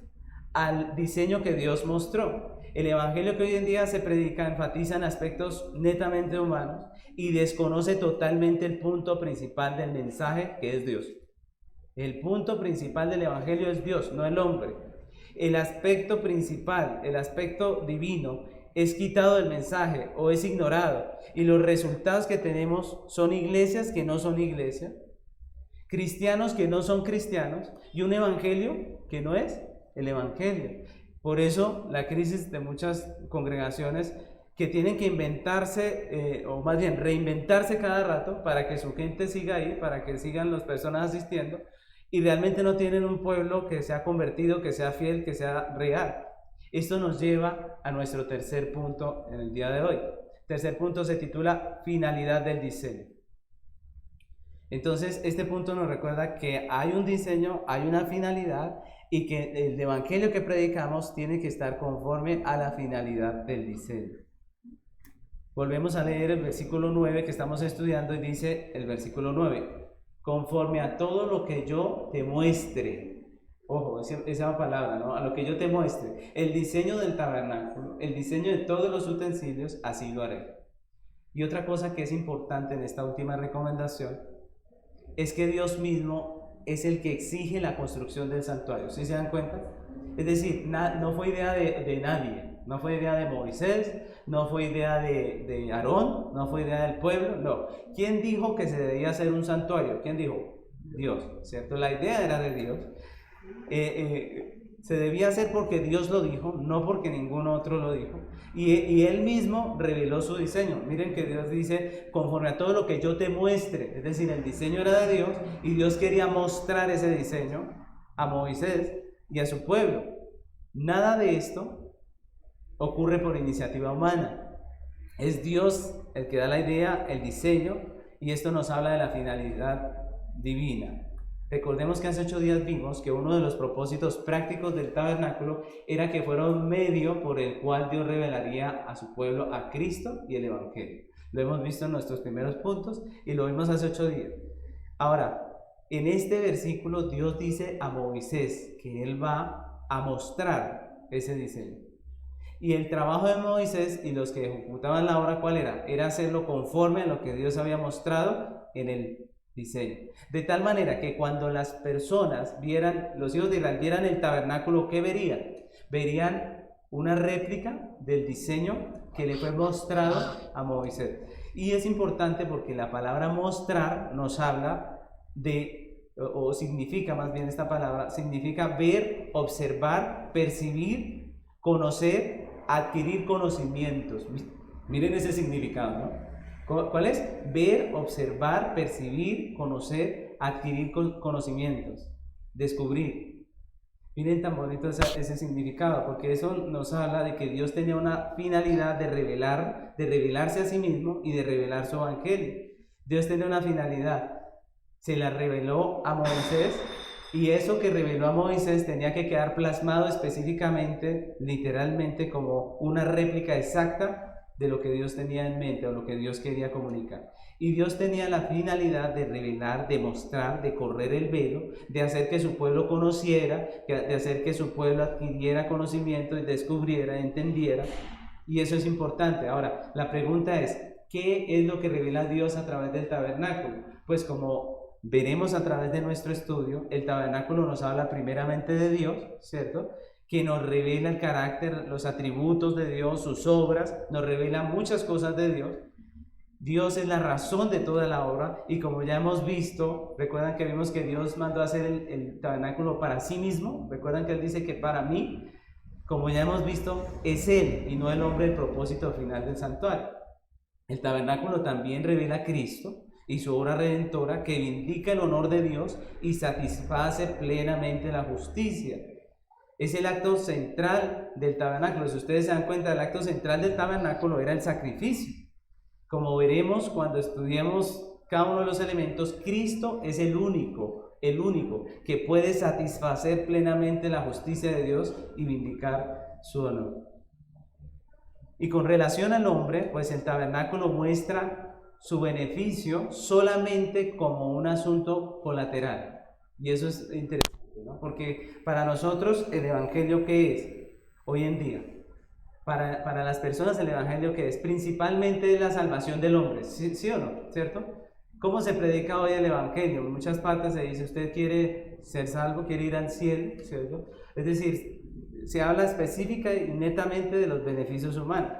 al diseño que Dios mostró. El evangelio que hoy en día se predica enfatiza en aspectos netamente humanos y desconoce totalmente el punto principal del mensaje, que es Dios. El punto principal del evangelio es Dios, no el hombre. El aspecto principal, el aspecto divino, es quitado del mensaje o es ignorado, y los resultados que tenemos son iglesias que no son iglesias, cristianos que no son cristianos y un evangelio que no es el evangelio. Por eso la crisis de muchas congregaciones que tienen que inventarse, o más bien reinventarse cada rato para que su gente siga ahí, para que sigan las personas asistiendo, y realmente no tienen un pueblo que sea convertido, que sea fiel, que sea real. Esto nos lleva a nuestro tercer punto en el día de hoy. Tercer punto se titula finalidad del diseño. Entonces, este punto nos recuerda que hay un diseño, hay una finalidad, y que el evangelio que predicamos tiene que estar conforme a la finalidad del diseño. Volvemos a leer el versículo 9 que estamos estudiando, y dice el versículo 9, conforme a todo lo que yo te muestre. Ojo, esa palabra, ¿no? A lo que yo te muestre. El diseño del tabernáculo, el diseño de todos los utensilios, así lo haré. Y otra cosa que es importante en esta última recomendación es que Dios mismo es el que exige la construcción del santuario. ¿Sí se dan cuenta? Es decir, no fue idea de nadie, no fue idea de Moisés, no fue idea de Aarón, no fue idea del pueblo, no. ¿Quién dijo que se debía hacer un santuario? ¿Quién dijo? Dios, ¿cierto? La idea era de Dios. Se debía hacer porque Dios lo dijo, no porque ningún otro lo dijo, y Él mismo reveló su diseño. Miren que Dios dice, conforme a todo lo que yo te muestre, es decir, el diseño era de Dios, y Dios quería mostrar ese diseño a Moisés y a su pueblo. Nada de esto ocurre por iniciativa humana, es Dios el que da la idea, el diseño, y esto nos habla de la finalidad divina. Recordemos que hace 8 días vimos que uno de los propósitos prácticos del tabernáculo era que fuera un medio por el cual Dios revelaría a su pueblo a Cristo y el Evangelio. Lo hemos visto en nuestros primeros puntos y lo vimos hace 8 días. Ahora, en este versículo Dios dice a Moisés que él va a mostrar ese diseño. Y el trabajo de Moisés y los que ejecutaban la obra, ¿cuál era? Era hacerlo conforme a lo que Dios había mostrado en el diseño. De tal manera que cuando las personas vieran, los hijos de Israel vieran el tabernáculo, ¿qué verían? Verían una réplica del diseño que le fue mostrado a Moisés. Y es importante porque la palabra mostrar nos habla de, o significa más bien esta palabra, significa ver, observar, percibir, conocer, adquirir conocimientos. Miren ese significado, ¿no? ¿Cuál es? Ver, observar, percibir, conocer, adquirir conocimientos, descubrir. Miren tan bonito ese significado, porque eso nos habla de que Dios tenía una finalidad de revelarse a sí mismo y de revelar su evangelio. Dios tenía una finalidad, se la reveló a Moisés, y eso que reveló a Moisés tenía que quedar plasmado específicamente, literalmente, como una réplica exacta de lo que Dios tenía en mente o lo que Dios quería comunicar. Y Dios tenía la finalidad de revelar, de mostrar, de correr el velo, de hacer que su pueblo conociera, de hacer que su pueblo adquiriera conocimiento y descubriera, entendiera. Y eso es importante. Ahora, la pregunta es, ¿qué es lo que revela Dios a través del tabernáculo? Pues como veremos a través de nuestro estudio, el tabernáculo nos habla primeramente de Dios, ¿cierto?, que nos revela el carácter, los atributos de Dios, sus obras, nos revela muchas cosas de Dios. Dios es la razón de toda la obra, y como ya hemos visto, recuerdan que vimos que Dios mandó a hacer el tabernáculo para sí mismo. Recuerdan que Él dice que para mí, como ya hemos visto, es Él y no el hombre el propósito final del santuario. El tabernáculo también revela a Cristo y su obra redentora, que vindica el honor de Dios y satisface plenamente la justicia. Es el acto central del tabernáculo. Si ustedes se dan cuenta, el acto central del tabernáculo era el sacrificio. Como veremos cuando estudiemos cada uno de los elementos, Cristo es el único que puede satisfacer plenamente la justicia de Dios y vindicar su honor. Y con relación al hombre, pues el tabernáculo muestra su beneficio solamente como un asunto colateral. Y eso es interesante, ¿no? Porque para nosotros el evangelio, ¿qué es hoy en día? Para las personas el evangelio, ¿qué es? Principalmente la salvación del hombre, ¿sí o no? ¿Cierto? ¿Cómo se predica hoy el evangelio? En muchas partes se dice, usted quiere ser salvo, quiere ir al cielo, ¿cierto? Es decir, se habla específica y netamente de los beneficios humanos.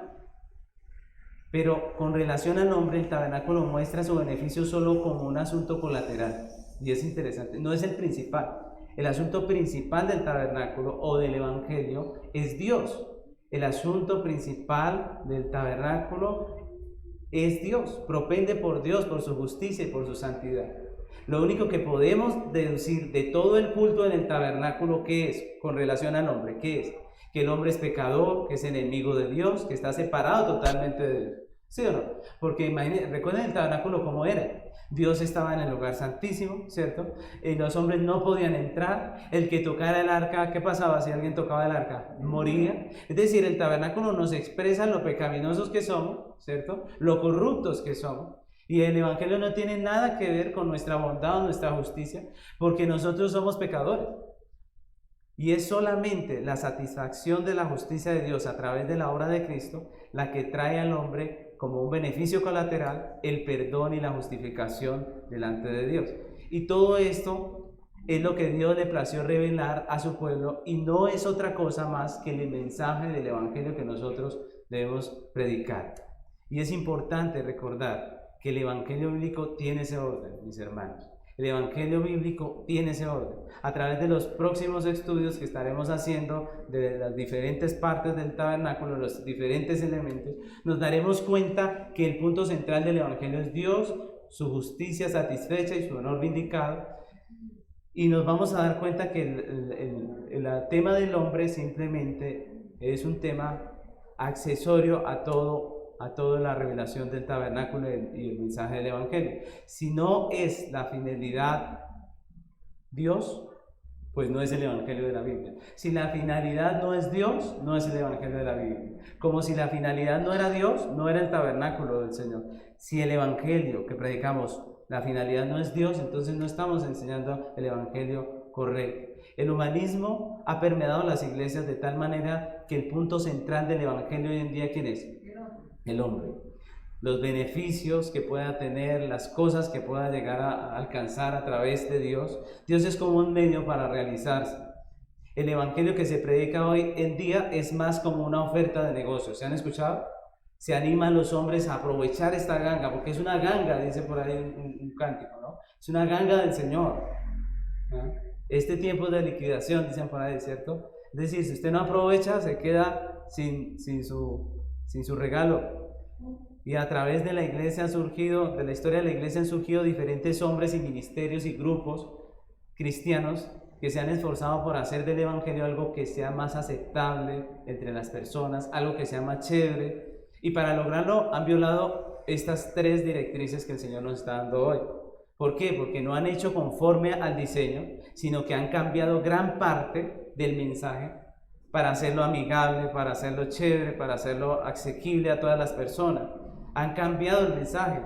Pero con relación al hombre, el tabernáculo muestra su beneficio solo como un asunto colateral. Y es interesante, no es el principal. El asunto principal del tabernáculo o del evangelio es Dios. El asunto principal del tabernáculo es Dios, propende por Dios, por su justicia y por su santidad. Lo único que podemos deducir de todo el culto en el tabernáculo, ¿qué es? Con relación al hombre, ¿qué es? Que el hombre es pecador, que es enemigo de Dios, que está separado totalmente de Dios. ¿Sí o no? Porque recuerden el tabernáculo cómo era. Dios estaba en el lugar santísimo, ¿cierto? Los hombres no podían entrar. El que tocara el arca, ¿qué pasaba si alguien tocaba el arca? Moría. Es decir, el tabernáculo nos expresa lo pecaminosos que somos, ¿cierto? Lo corruptos que somos. Y el evangelio no tiene nada que ver con nuestra bondad o nuestra justicia, porque nosotros somos pecadores. Y es solamente la satisfacción de la justicia de Dios a través de la obra de Cristo la que trae al hombre como un beneficio colateral el perdón y la justificación delante de Dios. Y todo esto es lo que Dios le plació revelar a su pueblo, y no es otra cosa más que el mensaje del evangelio que nosotros debemos predicar. Y es importante recordar que el evangelio bíblico tiene ese orden, mis hermanos. El evangelio bíblico tiene ese orden. A través de los próximos estudios que estaremos haciendo de las diferentes partes del tabernáculo, los diferentes elementos, nos daremos cuenta que el punto central del evangelio es Dios, su justicia satisfecha y su honor vindicado. Y nos vamos a dar cuenta que el tema del hombre simplemente es un tema accesorio a toda la revelación del tabernáculo y el mensaje del evangelio. Si no es la finalidad Dios, pues no es el evangelio de la Biblia. Si la finalidad no es Dios, no es el evangelio de la Biblia. Como si la finalidad no era Dios, no era el tabernáculo del Señor. Si el evangelio que predicamos, la finalidad no es Dios, entonces no estamos enseñando el evangelio correcto. El humanismo ha permeado las iglesias de tal manera que el punto central del evangelio hoy en día, ¿quién es? El hombre. Los beneficios que pueda tener, las cosas que pueda llegar a alcanzar a través de Dios. Dios es como un medio para realizarse. El evangelio que se predica hoy en día es más como una oferta de negocio. ¿Se han escuchado? Se animan los hombres a aprovechar esta ganga, porque es una ganga, dice por ahí un cántico, ¿no? Es una ganga del Señor, ¿no? Este tiempo de liquidación, dicen por ahí, ¿cierto? Es decir, si usted no aprovecha, se queda sin su regalo. Y a través de la iglesia de la historia de la iglesia han surgido diferentes hombres y ministerios y grupos cristianos que se han esforzado por hacer del Evangelio algo que sea más aceptable entre las personas, algo que sea más chévere, y para lograrlo han violado estas 3 directrices que el Señor nos está dando hoy. ¿Por qué? Porque no han hecho conforme al diseño, sino que han cambiado gran parte del mensaje para hacerlo amigable, para hacerlo chévere, para hacerlo asequible a todas las personas. Han cambiado el mensaje,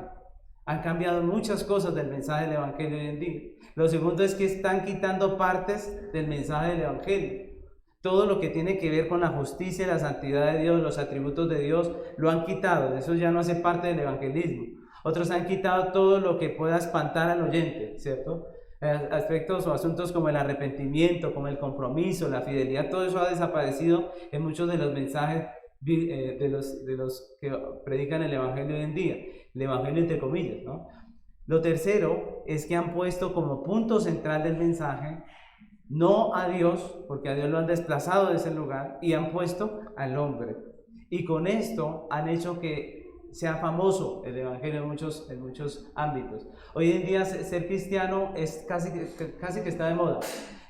han cambiado muchas cosas del mensaje del Evangelio hoy en día. Lo segundo es que están quitando partes del mensaje del Evangelio. Todo lo que tiene que ver con la justicia y la santidad de Dios, los atributos de Dios, lo han quitado. Eso ya no hace parte del evangelismo. Otros han quitado todo lo que pueda espantar al oyente, ¿cierto? Aspectos o asuntos como el arrepentimiento, como el compromiso, la fidelidad, todo eso ha desaparecido en muchos de los mensajes de los que predican el evangelio hoy en día. El evangelio entre comillas, ¿no? Lo tercero es que han puesto como punto central del mensaje no a Dios, porque a Dios lo han desplazado de ese lugar, y han puesto al hombre. Y con esto han hecho que sea famoso el evangelio en muchos ámbitos. Hoy en día ser cristiano es casi que está de moda.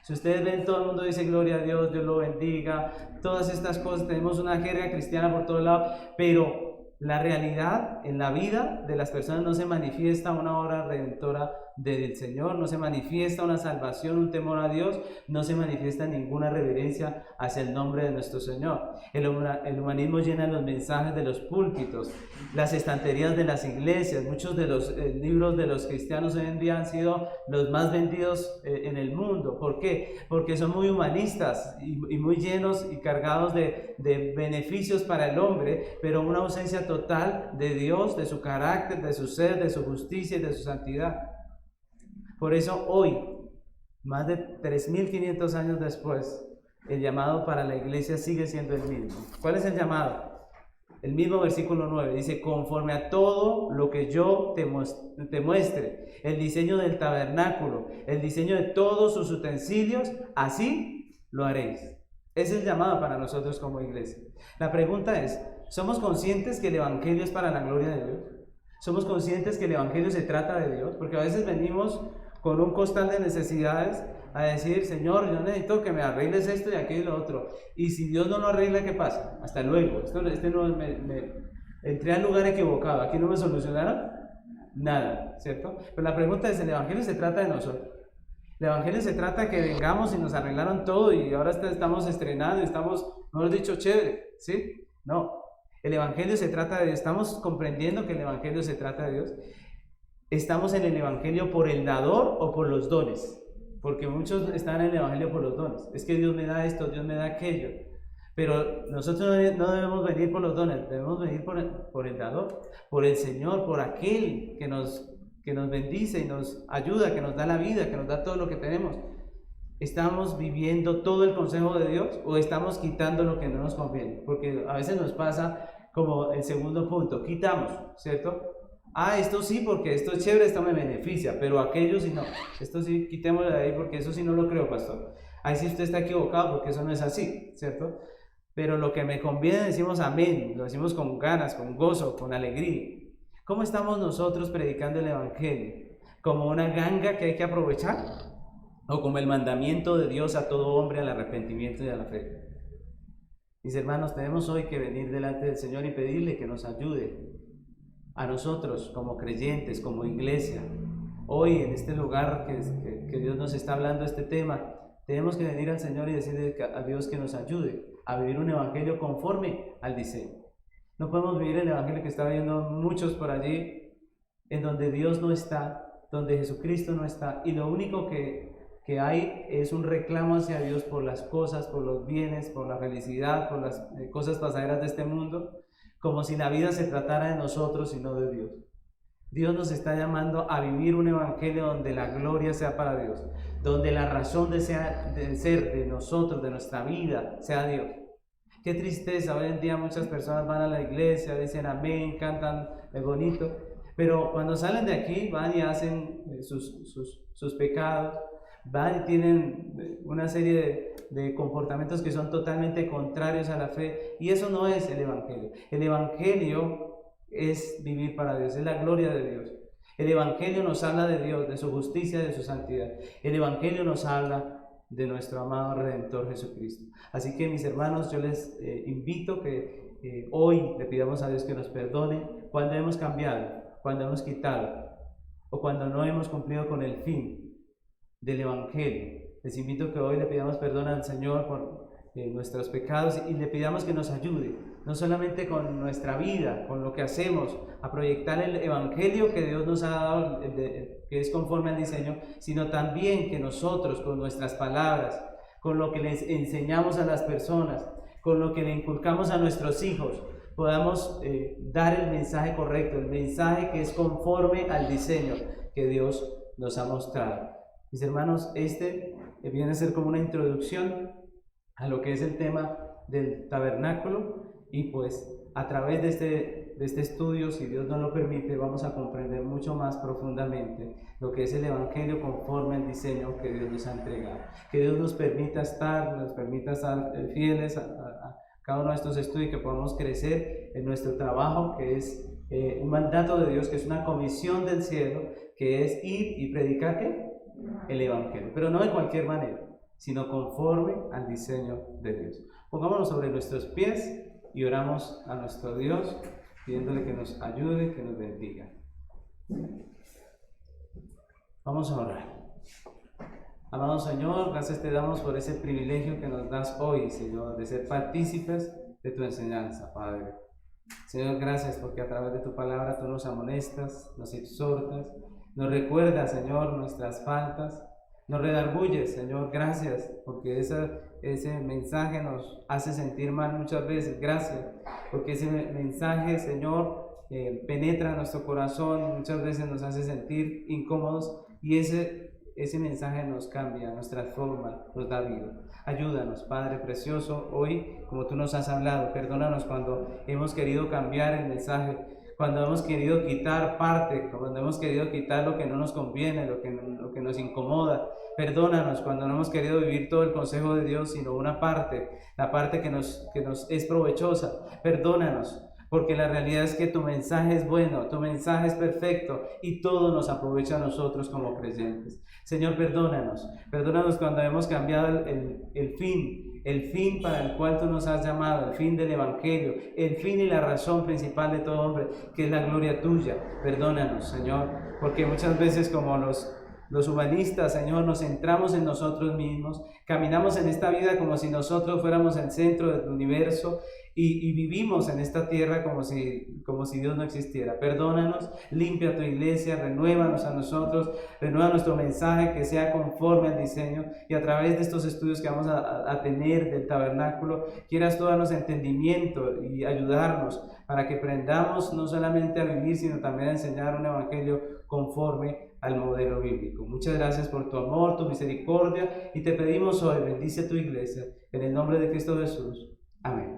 Si ustedes ven, todo el mundo dice gloria a Dios, Dios lo bendiga, todas estas cosas, tenemos una jerga cristiana por todos lados, pero la realidad en la vida de las personas no se manifiesta una obra redentora del Señor, no se manifiesta una salvación, un temor a Dios, no se manifiesta ninguna reverencia hacia el nombre de nuestro Señor. El humanismo llena los mensajes de los púlpitos, las estanterías de las iglesias. Muchos de los libros de los cristianos hoy en día han sido los más vendidos en el mundo. ¿Por qué? Porque son muy humanistas y muy llenos y cargados de beneficios para el hombre, pero una ausencia total de Dios, de su carácter, de su ser, de su justicia y de su santidad. Por eso hoy, más de 3.500 años después, el llamado para la iglesia sigue siendo el mismo. ¿Cuál es el llamado? El mismo versículo 9 dice: conforme a todo lo que yo te muestre, el diseño del tabernáculo, el diseño de todos sus utensilios, así lo haréis. Ese es el llamado para nosotros como iglesia. La pregunta es: ¿somos conscientes que el evangelio es para la gloria de Dios? ¿Somos conscientes que el evangelio se trata de Dios? Porque a veces venimos con un costal de necesidades a decir: Señor, yo necesito que me arregles esto y aquello y lo otro. Y si Dios no lo arregla, ¿qué pasa? Hasta luego. Entré al lugar equivocado. Aquí no me solucionaron nada, ¿cierto? Pero la pregunta es: ¿el evangelio se trata de nosotros? El evangelio se trata de que vengamos y nos arreglaron todo y ahora estamos estrenando y estamos, mejor dicho, chévere, ¿sí? No. El evangelio se trata de Dios. ¿Estamos comprendiendo que el evangelio se trata de Dios? ¿Estamos en el evangelio por el dador o por los dones? Porque muchos están en el evangelio por los dones. Es que Dios me da esto, Dios me da aquello. Pero nosotros no debemos venir por los dones, debemos venir por el dador, por el Señor, por aquel que nos bendice y nos ayuda, que nos da la vida, que nos da todo lo que tenemos. ¿Estamos viviendo todo el consejo de Dios o estamos quitando lo que no nos conviene? Porque a veces nos pasa como el segundo punto: quitamos, ¿cierto? Esto sí, porque esto es chévere, esto me beneficia, pero aquello sí no. Esto sí, quitémoslo de ahí porque eso sí no lo creo, pastor. Ahí sí usted está equivocado porque eso no es así, ¿cierto? Pero lo que me conviene decimos amén, lo decimos con ganas, con gozo, con alegría. ¿Cómo estamos nosotros predicando el evangelio? ¿Como una ganga que hay que aprovechar? ¿O como el mandamiento de Dios a todo hombre al arrepentimiento y a la fe? Mis hermanos, tenemos hoy que venir delante del Señor y pedirle que nos ayude a nosotros como creyentes, como iglesia. Hoy en este lugar que Dios nos está hablando de este tema, tenemos que venir al Señor y decirle a Dios que nos ayude a vivir un evangelio conforme al diseño. No podemos vivir el evangelio que está viendo muchos por allí, en donde Dios no está, donde Jesucristo no está, y lo único que hay es un reclamo hacia Dios por las cosas, por los bienes, por la felicidad, por las cosas pasajeras de este mundo, como si la vida se tratara de nosotros y no de Dios. Dios nos está llamando a vivir un evangelio donde la gloria sea para Dios, donde la razón de ser de nosotros, de nuestra vida, sea Dios. Qué tristeza, hoy en día muchas personas van a la iglesia, dicen amén, cantan bonito, pero cuando salen de aquí van y hacen sus pecados, van y tienen una serie de comportamientos que son totalmente contrarios a la fe, y eso no es el evangelio. El evangelio es vivir para Dios, es la gloria de Dios. El evangelio nos habla de Dios, de su justicia, de su santidad. El evangelio nos habla de nuestro amado Redentor Jesucristo. Así que mis hermanos, yo les invito que hoy le pidamos a Dios que nos perdone cuando hemos cambiado, cuando hemos quitado o cuando no hemos cumplido con el fin del Evangelio. Les invito que hoy le pidamos perdón al Señor por nuestros pecados y le pidamos que nos ayude, no solamente con nuestra vida, con lo que hacemos, a proyectar el Evangelio que Dios nos ha dado, que es conforme al diseño, sino también que nosotros con nuestras palabras, con lo que les enseñamos a las personas, con lo que le inculcamos a nuestros hijos, podamos dar el mensaje correcto, el mensaje que es conforme al diseño que Dios nos ha mostrado. Mis hermanos, este viene a ser como una introducción a lo que es el tema del tabernáculo, y pues a través de este estudio, si Dios nos lo permite, vamos a comprender mucho más profundamente lo que es el Evangelio conforme al diseño que Dios nos ha entregado. Que Dios nos permita estar fieles a cada uno de estos estudios, que podamos crecer en nuestro trabajo, que es un mandato de Dios, que es una comisión del cielo, que es ir y predicar ¿qué? El Evangelio, pero no de cualquier manera, sino conforme al diseño de Dios. Pongámonos sobre nuestros pies y oramos a nuestro Dios, pidiéndole que nos ayude, que nos bendiga. Vamos a orar. Amado Señor, gracias te damos por ese privilegio que nos das hoy, Señor, de ser partícipes de tu enseñanza, Padre. Señor, gracias porque a través de tu palabra tú nos amonestas, nos exhortas, nos recuerdas, Señor, nuestras faltas, nos redarguyes, Señor. Gracias porque ese mensaje nos hace sentir mal muchas veces. Gracias porque ese mensaje, Señor, penetra nuestro corazón, muchas veces nos hace sentir incómodos, y ese mensaje nos cambia, nos transforma, nos da vida. Ayúdanos, Padre precioso, hoy, como tú nos has hablado, perdónanos cuando hemos querido cambiar el mensaje, cuando hemos querido quitar parte, cuando hemos querido quitar lo que no nos conviene, lo que nos incomoda. Perdónanos cuando no hemos querido vivir todo el consejo de Dios, sino una parte, la parte que nos es provechosa. Perdónanos, porque la realidad es que tu mensaje es bueno, tu mensaje es perfecto, y todo nos aprovecha a nosotros como creyentes. Señor, perdónanos cuando hemos cambiado el fin para el cual tú nos has llamado, el fin del Evangelio, el fin y la razón principal de todo hombre, que es la gloria tuya. Perdónanos, Señor, porque muchas veces, como los humanistas, Señor, nos centramos en nosotros mismos, caminamos en esta vida como si nosotros fuéramos el centro del universo, y vivimos en esta tierra como si Dios no existiera. Perdónanos, limpia tu iglesia, renuévanos a nosotros, renueva nuestro mensaje, que sea conforme al diseño, y a través de estos estudios que vamos a tener del tabernáculo, quieras tú darnos entendimiento y ayudarnos para que aprendamos no solamente a vivir, sino también a enseñar un evangelio conforme al modelo bíblico. Muchas gracias por tu amor, tu misericordia, y te pedimos hoy, bendice tu iglesia, en el nombre de Cristo Jesús. Amén.